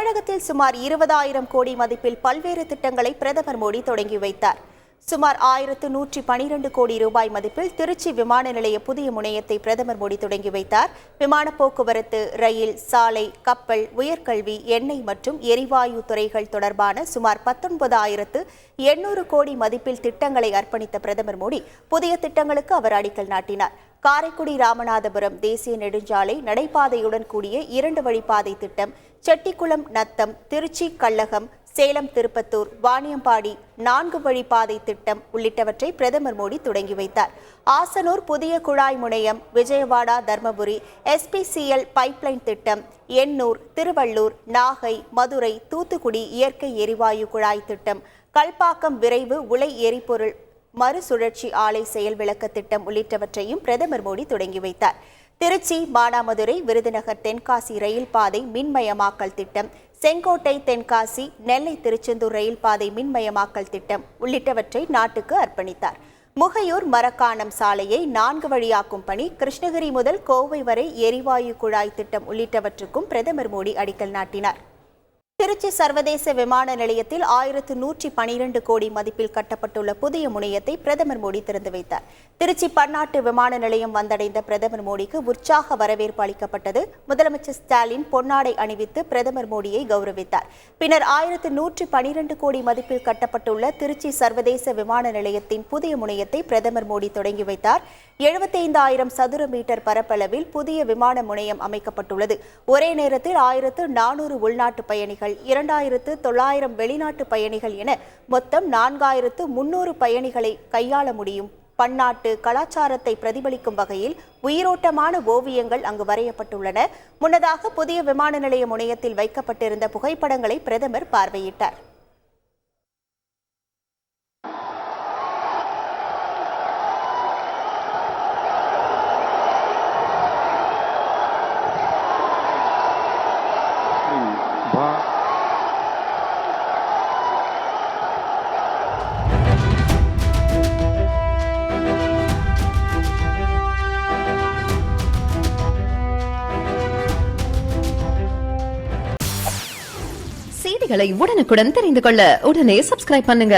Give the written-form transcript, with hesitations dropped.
தமிழகத்தில் சுமார் 20,000 கோடி மதிப்பில் பல்வேறு திட்டங்களை பிரதமர் மோடி தொடங்கி வைத்தார். சுமார் 1,112 கோடி ரூபாய் மதிப்பில் திருச்சி விமான நிலைய புதிய முனையத்தை பிரதமர் மோடி தொடங்கி வைத்தார். விமான போக்குவரத்து, ரயில், சாலை, கப்பல், உயர்கல்வி, எண்ணெய் மற்றும் எரிவாயு துறைகள் தொடர்பான சுமார் 19,800 கோடி மதிப்பில் திட்டங்களை அர்ப்பணித்த பிரதமர் மோடி புதிய திட்டங்களுக்கு அவர் அடிக்கல் நாட்டினார். காரைக்குடி ராமநாதபுரம் தேசிய நெடுஞ்சாலை நடைபாதையுடன் கூடிய 2 வழிப்பாதை திட்டம், செட்டிக்குளம் நத்தம், திருச்சி கள்ளகம், சேலம் திருப்பத்தூர், வாணியம்பாடி 4 வழிப்பாதை திட்டம் உள்ளிட்டவற்றை பிரதமர் மோடி தொடங்கி வைத்தார். ஆசனூர் புதிய குழாய் முனையம், விஜயவாடா தர்மபுரி SPCL பைப்லைன் திட்டம், எண்ணூர், திருவள்ளூர், நாகை, மதுரை, தூத்துக்குடி இயற்கை எரிவாயு குழாய் திட்டம், கல்பாக்கம் விரைவு உலை எரிபொருள் மறுசுழற்சி ஆலை செயல் விளக்க திட்டம் உள்ளிட்டவற்றையும் பிரதமர் மோடி தொடங்கி வைத்தார். திருச்சி மானாமதுரை விருதுநகர் தென்காசி ரயில் பாதை மின்மயமாக்கல் திட்டம், செங்கோட்டை தென்காசி நெல்லை திருச்செந்தூர் ரயில் பாதை மின்மயமாக்கல் திட்டம் உள்ளிட்டவற்றை நாட்டுக்கு அர்ப்பணித்தார். முகையூர் மரக்காணம் சாலையை 4 வழியாக்கும் பணி, கிருஷ்ணகிரி முதல் கோவை வரை எரிவாயு குழாய் திட்டம் உள்ளிட்டவற்றுக்கும் பிரதமர் மோடி அடிக்கல் நாட்டினார். திருச்சி சர்வதேச விமான நிலையத்தில் 1,112 கோடி மதிப்பில் கட்டப்பட்டுள்ள புதிய முனையத்தை பிரதமர் மோடி திறந்து வைத்தார். திருச்சி பன்னாட்டு விமான நிலையம் வந்தடைந்த பிரதமர் மோடிக்கு உற்சாக வரவேற்பு அளிக்கப்பட்டது. முதலமைச்சர் ஸ்டாலின் பொன்னாடை அணிவித்து பிரதமர் மோடியை கௌரவித்தார். பின்னர் 1,112 கோடி மதிப்பில் கட்டப்பட்டுள்ள திருச்சி சர்வதேச விமான நிலையத்தின் புதிய முனையத்தை பிரதமர் மோடி தொடங்கி வைத்தார். 75,000 சதுர மீட்டர் பரப்பளவில் புதிய விமான முனையம் அமைக்கப்பட்டுள்ளது. ஒரே நேரத்தில் 1,400 உள்நாட்டு பயணிகள், 2,900 வெளிநாட்டு பயணிகள் என மொத்தம் 4,300 பயணிகளை கையாள முடியும். பன்னாட்டு கலாச்சாரத்தை பிரதிபலிக்கும் வகையில் உயிரோட்டமான ஓவியங்கள் அங்கு வரையப்பட்டுள்ளன. முன்னதாக புதிய விமான நிலைய முனையத்தில் வைக்கப்பட்டிருந்த புகைப்படங்களை பிரதமர் பார்வையிட்டார். செய்திகளை உடனுக்குடன் தெரிந்து கொள்ள உடனே சப்ஸ்கிரைப் பண்ணுங்க.